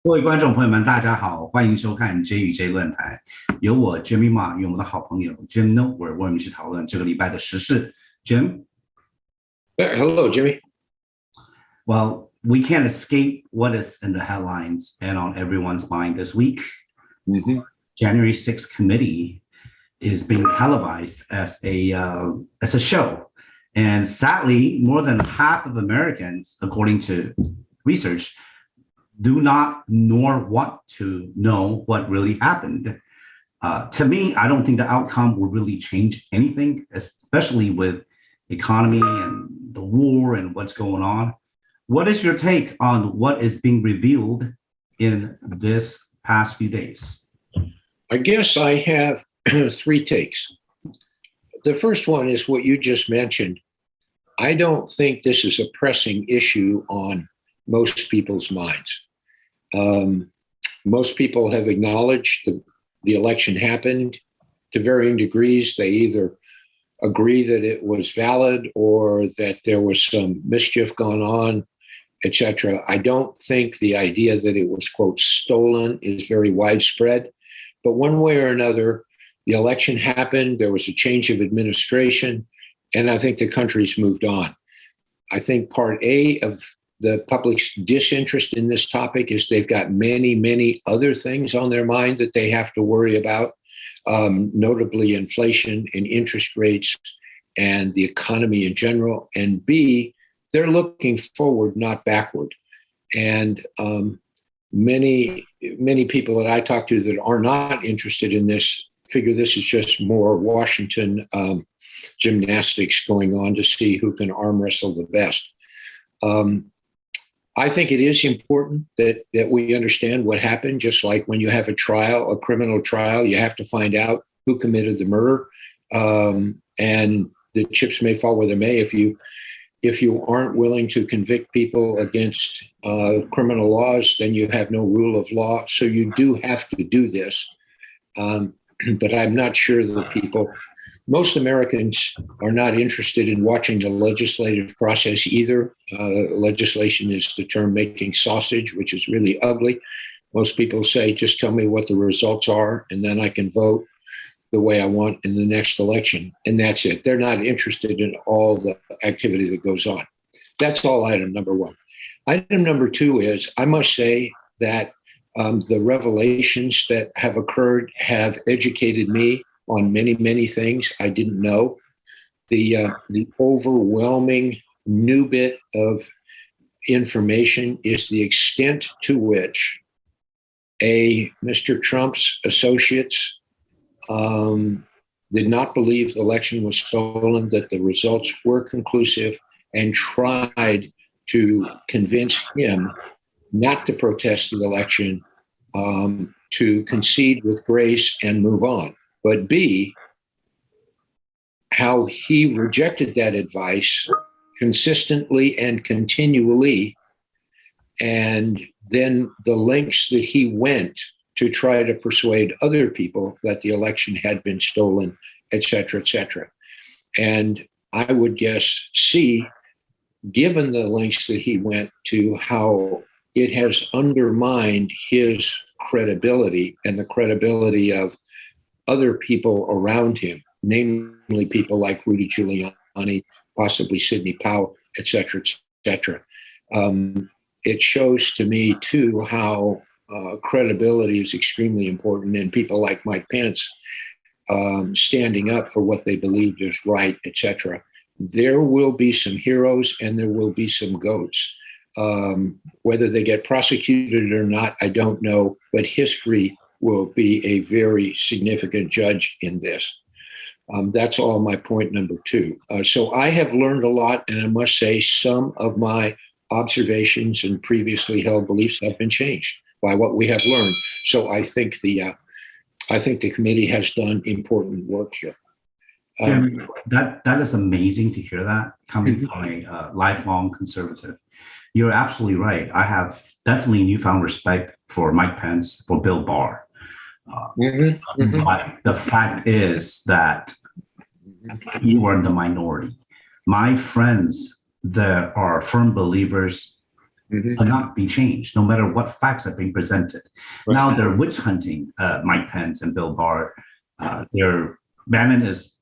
各位观众朋友们，大家好，欢迎收看 JxJ 论坛，由我 Jimmy Ma 与我们的好朋友 Jim Noteware 为我们去讨论这个礼拜的时事。Jim? Hello, Jimmy. Well, we can't escape what is in the headlines and on everyone's mind this week. January 6th committee is being televised as a show. And sadly, more than half of Americans, according to research, do not nor want to know what really happened. To me, I don't think the outcome will really change anything, especially with economy and the war and what's going on. What is your take on what is being revealed in this past few days? I guess I have three takes. The first one is what you just mentioned. I don't think this is a pressing issue on most people's minds. Most people have acknowledged the election happened to varying degrees. They either agree that it was valid or that there was some mischief going on, etc. I don't think the idea that it was, quote, stolen is very widespread. But one way or another, the election happened, there was a change of administration, and I think the country's moved on. I think part A of the public's disinterest in this topic is they've got many, many other things on their mind that they have to worry about, notably inflation and interest rates and the economy in general. And B, they're looking forward, not backward. And many people that I talk to that are not interested in this figure this is just more Washington gymnastics going on to see who can arm wrestle the best. I think it is important that we understand what happened, just like when you have a trial, a criminal trial, you have to find out who committed the murder. And the chips may fall where they may. If you aren't willing to convict people against criminal laws, then you have no rule of law. So you do have to do this. But I'm not sure that most Americans are not interested in watching the legislative process either. Legislation is the term making sausage, which is really ugly. Most people say, just tell me what the results are, and then I can vote the way I want in the next election. And that's it. They're not interested in all the activity that goes on. That's all item number one. Item number two is, I must say that the revelations that have occurred have educated me on many, many things I didn't know. The overwhelming new bit of information is the extent to which Mr. Trump's associates did not believe the election was stolen, that the results were conclusive, and tried to convince him not to protest the election, to concede with grace and move on. But B, how he rejected that advice consistently and continually, and then the lengths that he went to try to persuade other people that the election had been stolen, et cetera, et cetera. And I would guess C, given the lengths that he went to, how it has undermined his credibility and the credibility of other people around him, namely people like Rudy Giuliani, possibly Sidney Powell, et cetera, et cetera. It shows to me, too, how credibility is extremely important, and people like Mike Pence standing up for what they believed is right, et cetera. There will be some heroes and there will be some goats. Whether they get prosecuted or not, I don't know, but history will be a very significant judge in this. That's all my point number two. So I have learned a lot, and I must say some of my observations and previously held beliefs have been changed by what we have learned. So I think the committee has done important work here. Jim, that is amazing to hear that coming from a lifelong conservative. You're absolutely right. I have definitely newfound respect for Mike Pence, for Bill Barr. But the fact is that you are in the minority. My friends that are firm believers cannot be changed, no matter what facts are being presented. Right. Now they're witch hunting Mike Pence and Bill Barr. Bannon is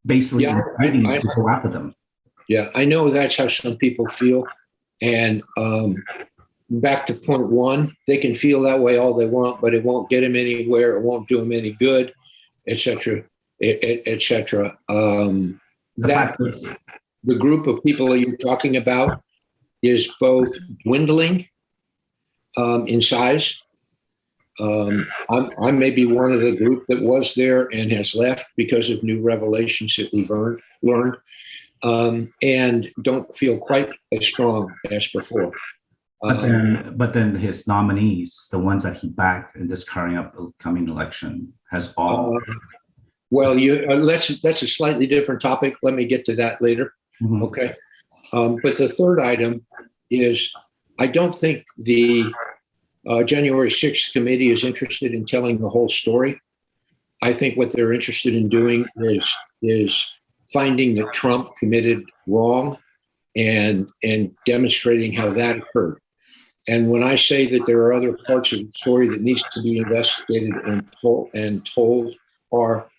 basically ready to go after them. Yeah, I know that's how some people feel. And back to point one, they can feel that way all they want, but it won't get them anywhere. It won't do them any good, etc., etc. The group of people that you're talking about is both dwindling in size. I may be one of the group that was there and has left because of new revelations that we've learned, and don't feel quite as strong as before. But then his nominees, the ones that he backed in this upcoming election, has all. Well, that's a slightly different topic. Let me get to that later. Mm-hmm. Okay. But the third item is, I don't think the January 6th committee is interested in telling the whole story. I think what they're interested in doing is finding that Trump committed wrong and demonstrating how that occurred. And when I say that there are other parts of the story that needs to be investigated and told are,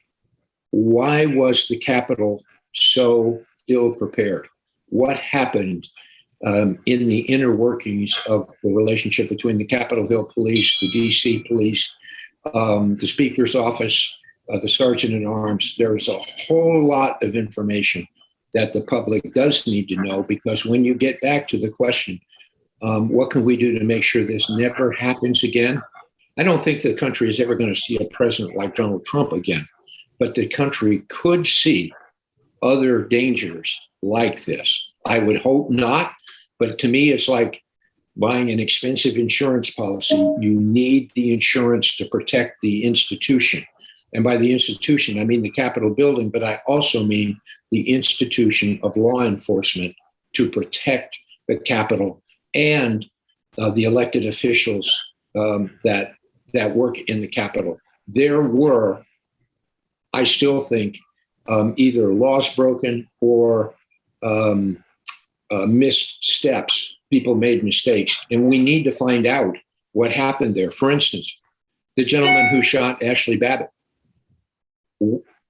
why was the Capitol so ill prepared? What happened in the inner workings of the relationship between the Capitol Hill Police, the DC Police, the Speaker's office, the Sergeant at Arms? There's a whole lot of information that the public does need to know, because when you get back to the question, what can we do to make sure this never happens again? I don't think the country is ever going to see a president like Donald Trump again, but the country could see other dangers like this. I would hope not, but to me, it's like buying an expensive insurance policy. You need the insurance to protect the institution. And by the institution, I mean the Capitol building, but I also mean the institution of law enforcement to protect the Capitol and the elected officials that work in the Capitol. There were, I still think, either laws broken or missteps. People made mistakes, and we need to find out what happened there. For instance, the gentleman who shot Ashley Babbitt,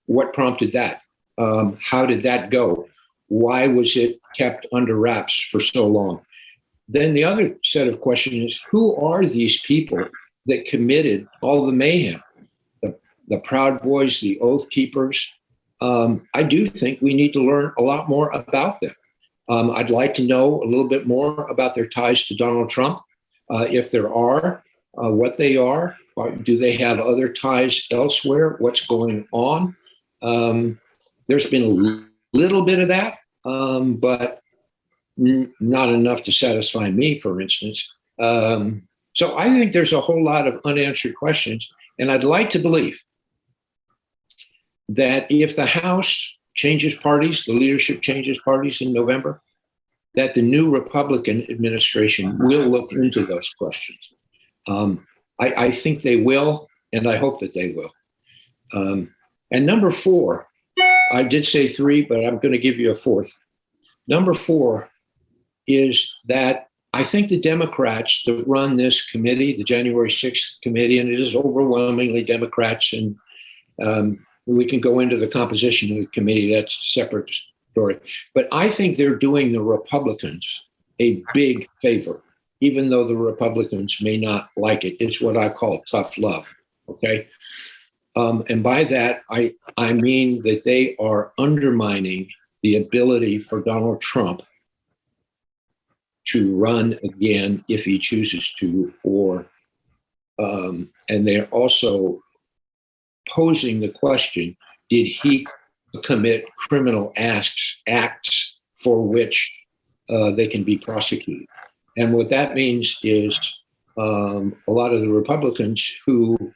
what prompted that? How did that go? Why was it kept under wraps for so long? Then the other set of questions is, who are these people that committed all the mayhem? The Proud Boys, the Oath Keepers. I do think we need to learn a lot more about them. I'd like to know a little bit more about their ties to Donald Trump, if there are, what they are. Or do they have other ties elsewhere? What's going on? There's been a little bit of that, but not enough to satisfy me, for instance. So I think there's a whole lot of unanswered questions, and I'd like to believe that if the House changes parties, the leadership changes parties in November, that the new Republican administration will look into those questions. I think they will, and I hope that they will. And number four, I did say three, but I'm going to give you a fourth. Number four is that I think the Democrats that run this committee, the January 6th committee, and it is overwhelmingly Democrats, and we can go into the composition of the committee, that's a separate story. But I think they're doing the Republicans a big favor, even though the Republicans may not like it. It's what I call tough love, okay? And by that, I mean that they are undermining the ability for Donald Trump to run again if he chooses to, or, and they're also posing the question, did he commit criminal acts for which they can be prosecuted? And what that means is a lot of the Republicans who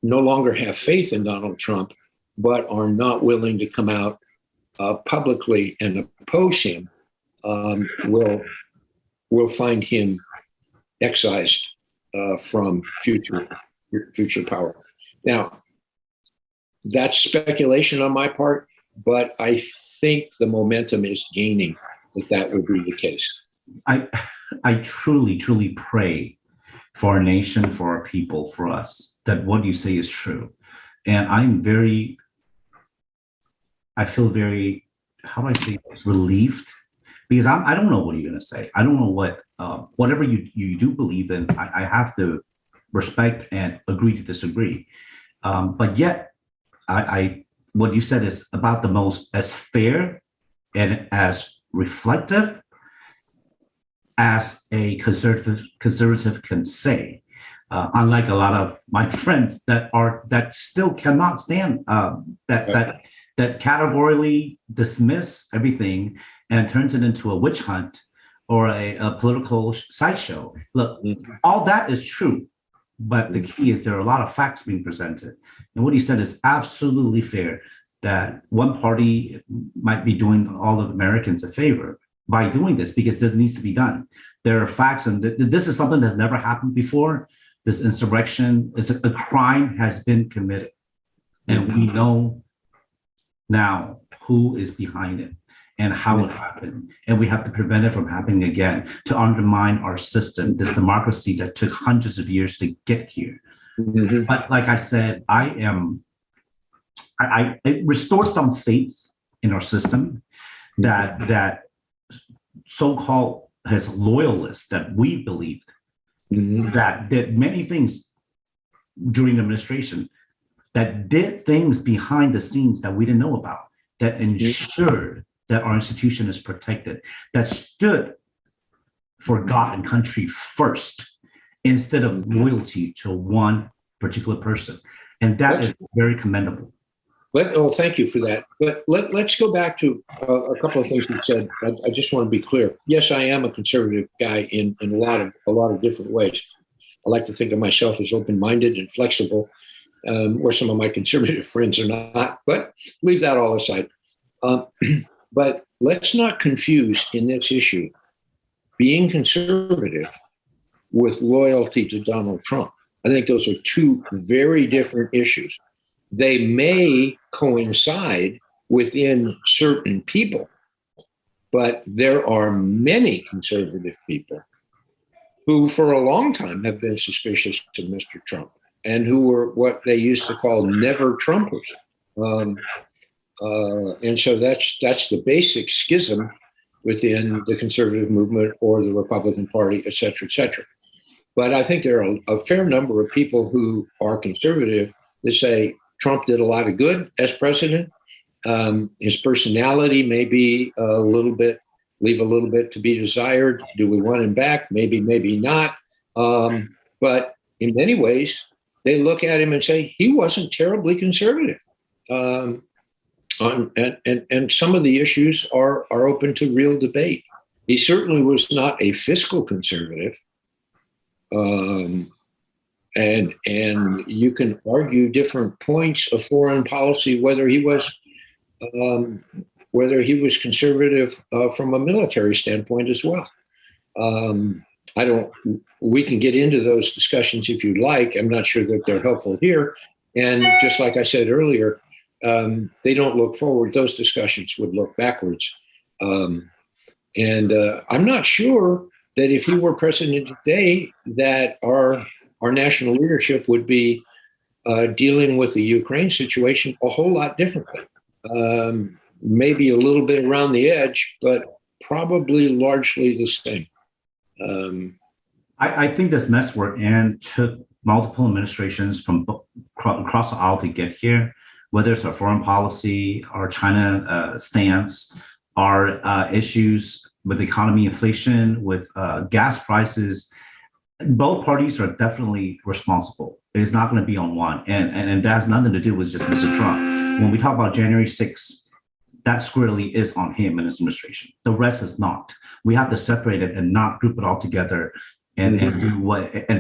no longer have faith in Donald Trump, but are not willing to come out publicly and oppose him, will find him excised from future power. Now, that's speculation on my part, but I think the momentum is gaining that will be the case. I truly, truly pray for our nation, for our people, for us, that what you say is true. And I feel very, how do I say this, relieved, because I don't know what you're going to say. I don't know whatever you do believe in, I have to respect and agree to disagree. But yet, what you said is about the most as fair and as reflective as a conservative can say. Unlike a lot of my friends that still cannot stand that categorically dismiss everything and turns it into a witch hunt or a political sideshow. Look, all that is true, but the key is there are a lot of facts being presented. And what he said is absolutely fair, that one party might be doing all of Americans a favor by doing this, because this needs to be done. There are facts, and this is something that's never happened before. This insurrection, a crime has been committed. And we know now who is behind it and how it happened. And we have to prevent it from happening again, to undermine our system, this democracy that took hundreds of years to get here. Mm-hmm. But like I said, it restored some faith in our system that so-called his loyalists that we believed that did many things during the administration, that did things behind the scenes that we didn't know about, that ensured that our institution is protected, that stood for God and country first, instead of loyalty to one particular person. And that is very commendable. Thank you for that. But let's go back to a couple of things you said. I just want to be clear. Yes, I am a conservative guy in a lot of different ways. I like to think of myself as open-minded and flexible, where some of my conservative friends are not. But leave that all aside. But let's not confuse in this issue being conservative with loyalty to Donald Trump. I think those are two very different issues. They may coincide within certain people, but there are many conservative people who for a long time have been suspicious of Mr. Trump and who were what they used to call never Trumpers. And so that's the basic schism within the conservative movement or the Republican Party, et cetera, et cetera. But I think there are a fair number of people who are conservative that say Trump did a lot of good as president. His personality may be leave a little bit to be desired. Do we want him back? Maybe, maybe not. But in many ways, they look at him and say he wasn't terribly conservative. And some of the issues are open to real debate. He certainly was not a fiscal conservative. And you can argue different points of foreign policy, whether he was conservative from a military standpoint as well. We can get into those discussions if you'd like. I'm not sure that they're helpful here. And just like I said earlier, they don't look forward. Those discussions would look backwards. And I'm not sure that if he were president today, that our national leadership would be dealing with the Ukraine situation a whole lot differently. Maybe a little bit around the edge, but probably largely the same. I think this mess we're in took multiple administrations from across the aisle to get here, whether it's our foreign policy, our China stance, our issues with economy, inflation, with gas prices. Both parties are definitely responsible. It's not going to be on one. And that has nothing to do with just Mr. Trump. When we talk about January 6th, that squarely is on him and his administration. The rest is not. We have to separate it and not group it all together and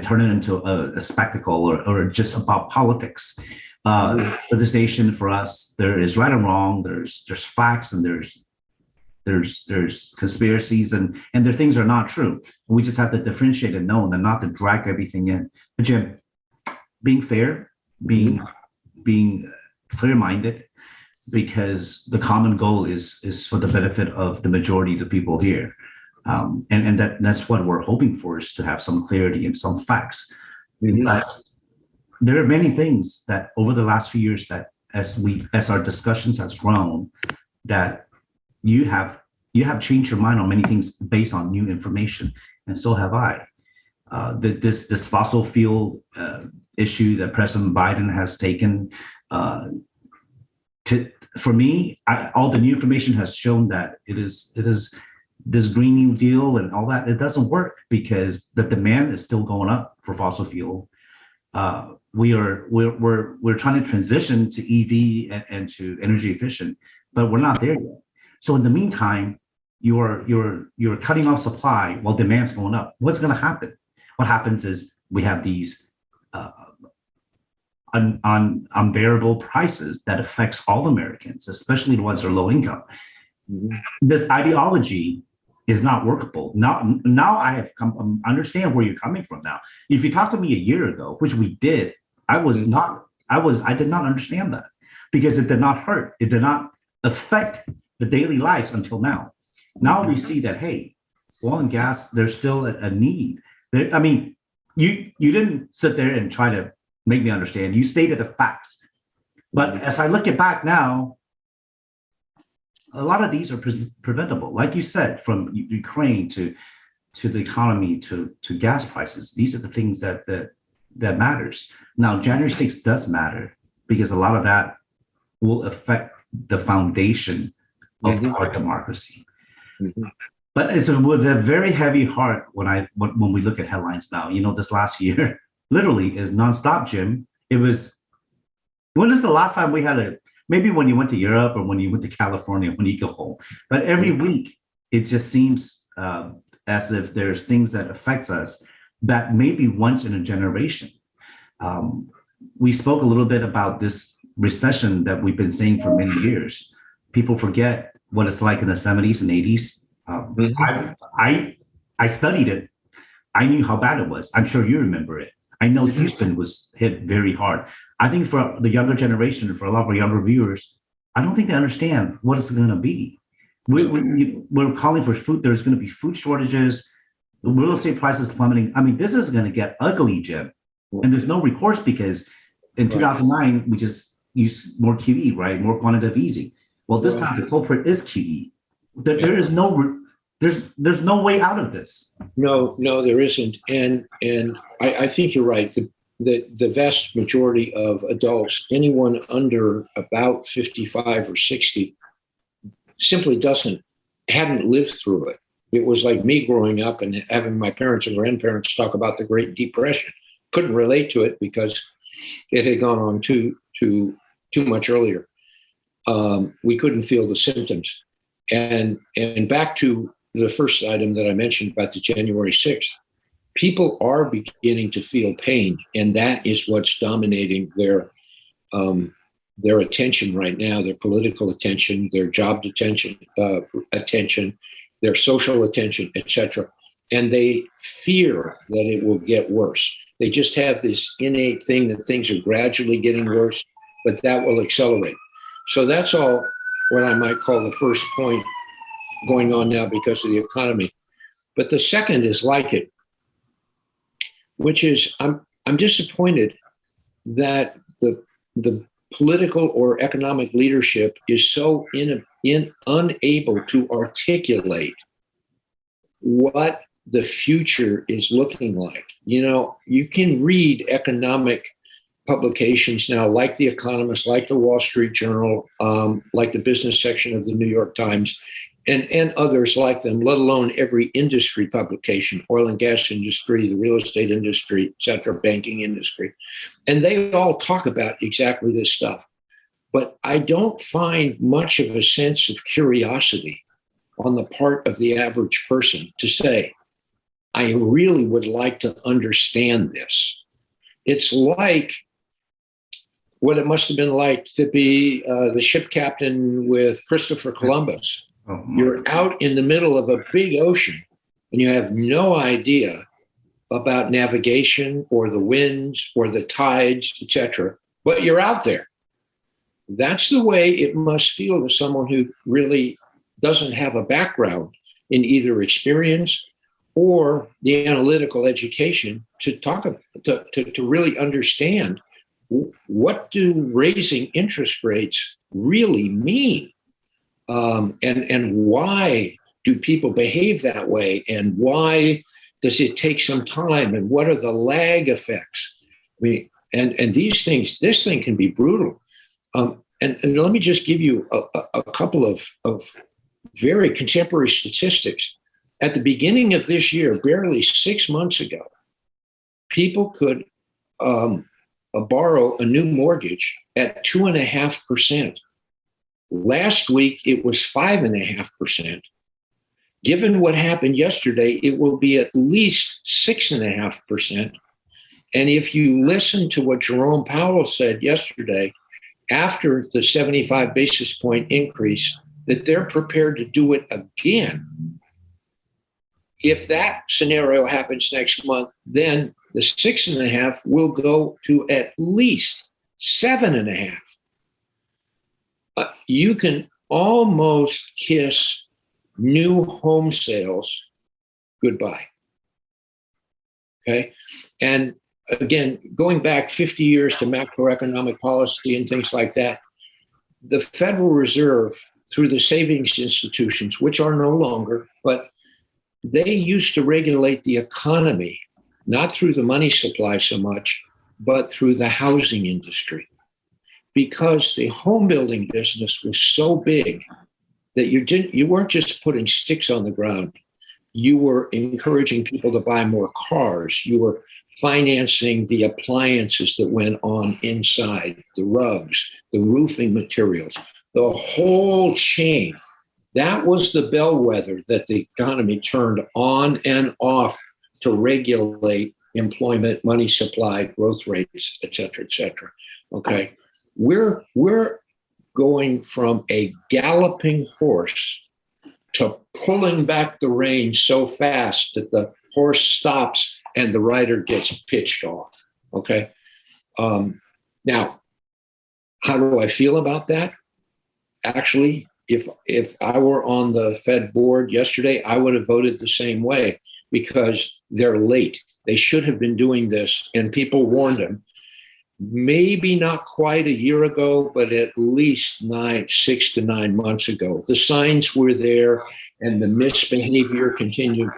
turn it into a spectacle or just about politics. For this nation, for us, there is right and wrong. There's facts and there's conspiracies and their things are not true. We just have to differentiate and know and not to drag everything in. But Jim, being fair, being clear-minded, because the common goal is for the benefit of the majority of the people here. And that's what we're hoping for, is to have some clarity and some facts. But there are many things that over the last few years that as our discussions has grown, that you have changed your mind on many things based on new information, and so have I. This fossil fuel issue that President Biden has taken, for me, all the new information has shown that it is this Green New Deal and all that. It doesn't work because the demand is still going up for fossil fuel. We're trying to transition to EV and to energy efficient, but we're not there yet. So in the meantime, you're cutting off supply while demand's going up. What's going to happen? What happens is we have these unbearable prices that affects all Americans, especially the ones that are low income. This ideology is not workable. Now I have understand where you're coming from now. If you talked to me a year ago, which we did, I did not understand that, because it did not hurt. It did not affect the daily lives until now. Now we see that, hey, oil and gas, there's still a need. I mean, you didn't sit there and try to make me understand. You stated the facts. But as I look back now, a lot of these are preventable. Like you said, from Ukraine to the economy to gas prices. These are the things that matters. Now, January 6th does matter, because a lot of that will affect the foundation of our democracy. But it's with a very heavy heart when we look at headlines now. You know, this last year literally is nonstop, Jim. It was, when is the last time we had maybe when you went to Europe or when you went to California, when you go home, but every week it just seems as if there's things that affects us that maybe once in a generation. We spoke a little bit about this recession that we've been seeing for many years. People forget what it's like in the 70s and 80s. I studied it. I knew how bad it was. I'm sure you remember it. I know Houston was hit very hard. I think for the younger generation, for a lot of our younger viewers, I don't think they understand what it's going to be. We're calling for food. There's going to be food shortages, real estate prices plummeting. I mean, this is going to get ugly, Jim. And there's no recourse, because in 2009, we just used more QE, right? More quantitative easing. Well, this time the culprit is QE. There's no way out of this. No, there isn't. And I think you're right. The vast majority of adults, anyone under about 55 or 60, simply hadn't lived through it. It was like me growing up and having my parents and grandparents talk about the Great Depression. Couldn't relate to it because it had gone on too much earlier. We couldn't feel the symptoms. And back to the first item that I mentioned about the January 6th, people are beginning to feel pain, and that is what's dominating their attention right now, their political attention, their job attention, their social attention, etc. And they fear that it will get worse. They just have this innate thing that things are gradually getting worse, but that will accelerate. So that's all what I might call the first point going on now because of the economy. But the second is like it, which is I'm disappointed that the political or economic leadership is so unable to articulate what the future is looking like. You know, you can read economic publications now, like The Economist, like the Wall Street Journal, like the business section of the New York Times, and others like them, let alone every industry publication, oil and gas industry, the real estate industry, et cetera, banking industry. And they all talk about exactly this stuff. But I don't find much of a sense of curiosity on the part of the average person to say, I really would like to understand this. It's like what it must have been like to be the ship captain with Christopher Columbus. You're out in the middle of a big ocean and you have no idea about navigation or the winds or the tides, etc. But you're out there. That's the way it must feel to someone who really doesn't have a background in either experience or the analytical education to talk about, to really understand what do raising interest rates really mean, and why do people behave that way, and why does it take some time, and what are the lag effects? I mean, and these things, this thing can be brutal. And let me just give you a couple of very contemporary statistics. At the beginning of this year, barely 6 months ago, people could borrow a new mortgage at 2.5%. Last week, it was 5.5%. Given what happened yesterday, it will be at least 6.5%. And if you listen to what Jerome Powell said yesterday, after the 75 basis point increase, that they're prepared to do it again. If that scenario happens next month, then the 6.5 will go to at least 7.5. You can almost kiss new home sales goodbye. Okay. And again, going back 50 years to macroeconomic policy and things like that, the Federal Reserve, through the savings institutions, which are no longer, but they used to regulate the economy, not through the money supply so much, but through the housing industry. Because the home building business was so big that you weren't just putting sticks on the ground. You were encouraging people to buy more cars. You were financing the appliances that went on inside, the rugs, the roofing materials, the whole chain. That was the bellwether that the economy turned on and off to regulate employment, money supply, growth rates, et cetera, et cetera. Okay. We're going from a galloping horse to pulling back the reins so fast that the horse stops and the rider gets pitched off. Okay. Now, how do I feel about that? Actually, if I were on the Fed board yesterday, I would have voted the same way because they're late. They should have been doing this, and people warned them. Maybe not quite a year ago, but at least 6 to 9 months ago. The signs were there and the misbehavior continued.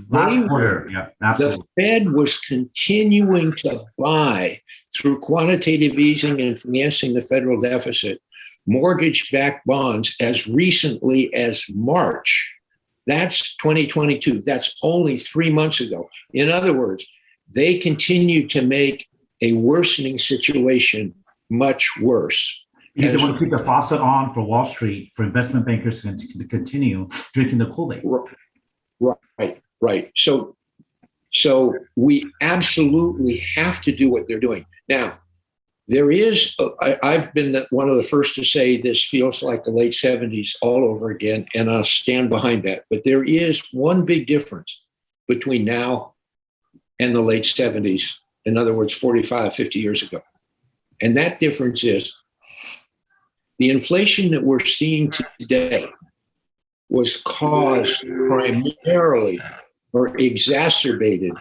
Last quarter, yeah, absolutely. The Fed was continuing to buy through quantitative easing and financing the federal deficit, mortgage-backed bonds as recently as March. That's 2022. That's only 3 months ago. In other words, they continued to make a worsening situation much worse. Because they want to keep the faucet on for Wall Street, for investment bankers to continue drinking the Kool-Aid. Right. So we absolutely have to do what they're doing. Now, there is, I've been one of the first to say this feels like the late 70s all over again, and I'll stand behind that. But there is one big difference between now and the late 70s. In other words, 45, 50 years ago. And that difference is the inflation that we're seeing today was caused primarily or exacerbated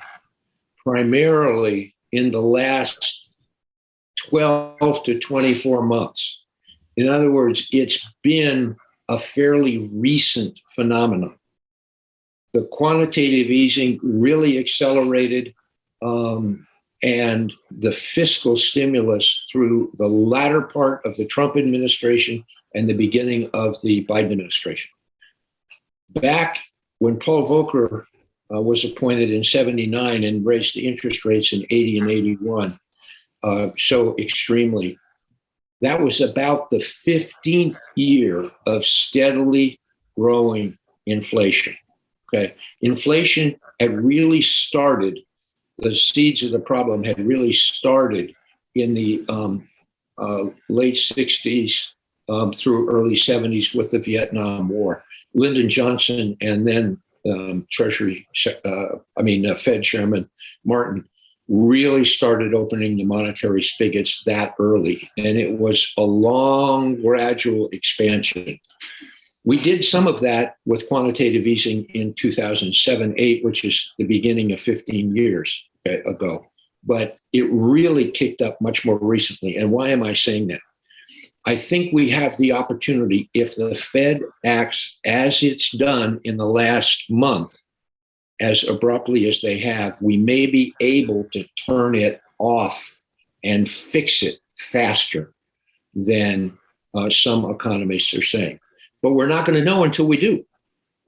primarily in the last 12 to 24 months. In other words, it's been a fairly recent phenomenon. The quantitative easing really accelerated, and the fiscal stimulus through the latter part of the Trump administration and the beginning of the Biden administration. Back when Paul Volcker was appointed in 79 and raised the interest rates in 80 and 81 so extremely, that was about the 15th year of steadily growing inflation. Okay, inflation had really started. The seeds of the problem had really started in the late 60s through early 70s with the Vietnam War. Lyndon Johnson and then Fed Chairman Martin really started opening the monetary spigots that early. And it was a long, gradual expansion. We did some of that with quantitative easing in 2007-8, which is the beginning of 15 years ago. But it really kicked up much more recently. And why am I saying that? I think we have the opportunity, if the Fed acts as it's done in the last month, as abruptly as they have, we may be able to turn it off and fix it faster than some economists are saying. But we're not going to know until we do.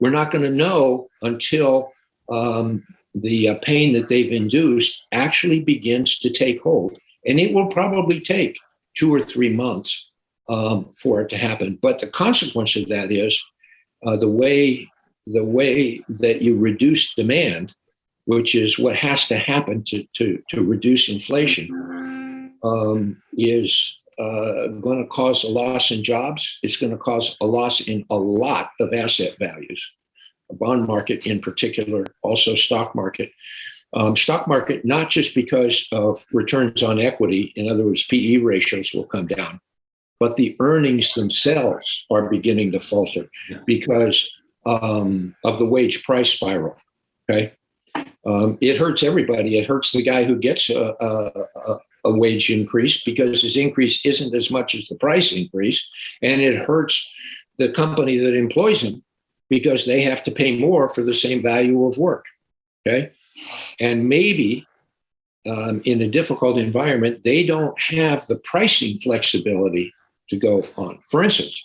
We're not going to know until the pain that they've induced actually begins to take hold. And it will probably take 2 or 3 months for it to happen. But the consequence of that is the way that you reduce demand, which is what has to happen to reduce inflation, is going to cause a loss in jobs. It's going to cause a loss in a lot of asset values, the bond market in particular, also stock market. Stock market, not just because of returns on equity, in other words, PE ratios will come down, but the earnings themselves are beginning to falter because of the wage price spiral. Okay, it hurts everybody. It hurts the guy who gets a wage increase because his increase isn't as much as the price increase, and it hurts the company that employs him because they have to pay more for the same value of work. Okay, and maybe in a difficult environment, they don't have the pricing flexibility to go on. For instance,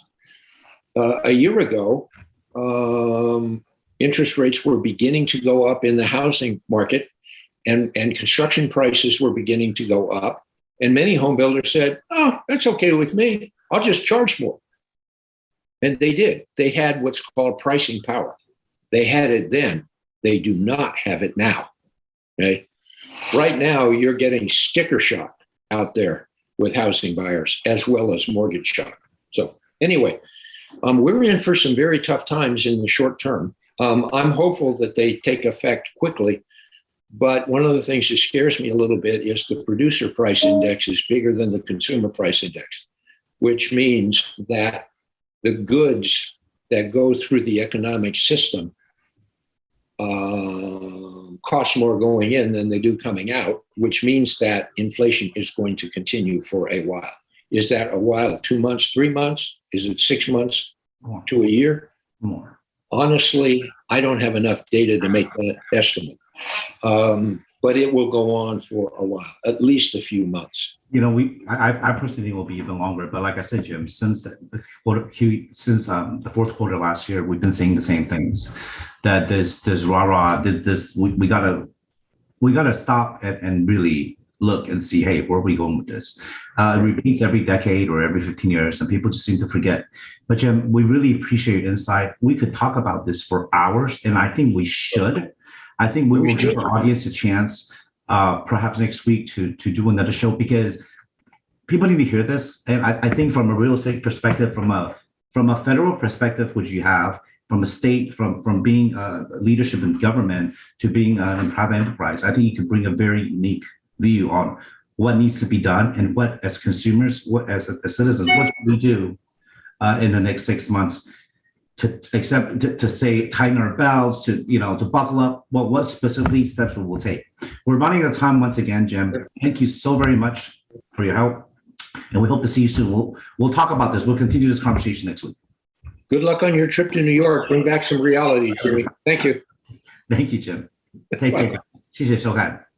a year ago, interest rates were beginning to go up in the housing market, and construction prices were beginning to go up. And many home builders said, "Oh, that's okay with me. I'll just charge more." And they did. They had what's called pricing power. They had it then. They do not have it now. Okay. Right now, you're getting sticker shock out there with housing buyers as well as mortgage shock. So anyway, we're in for some very tough times in the short term. I'm hopeful that they take effect quickly. But one of the things that scares me a little bit is the producer price index is bigger than the consumer price index, which means that the goods that go through the economic system cost more going in than they do coming out, which means that inflation is going to continue for a while. Is that a while? 2 months, 3 months? Is it 6 months to a year? More. Honestly, I don't have enough data to make that estimate. But it will go on for a while, at least a few months. You know, I personally think it will be even longer. But like I said, Jim, since the fourth quarter last year, we've been saying the same things. That this rah-rah, we gotta stop and really look and see, hey, where are we going with this? It repeats every decade or every 15 years, and people just seem to forget. But Jim, we really appreciate your insight. We could talk about this for hours, and I think we should. I think we will give our audience a chance, perhaps next week, to do another show, because people need to hear this. And I think from a real estate perspective, from a federal perspective, which you have, from a state, from being leadership in government to being in private enterprise, I think you can bring a very unique view on what needs to be done and what, as consumers, what as citizens, what should we do in the next 6 months to say tighten our belts, to buckle up. What specifically steps we will take. We're running out of time once again, Jim. Thank you so very much for your help, and we hope to see you soon. We'll talk about this. We'll continue this conversation next week. Good luck on your trip to New York. Bring back some reality, Jimmy. Thank you. Thank you, Jim. Take care. 谢谢收看。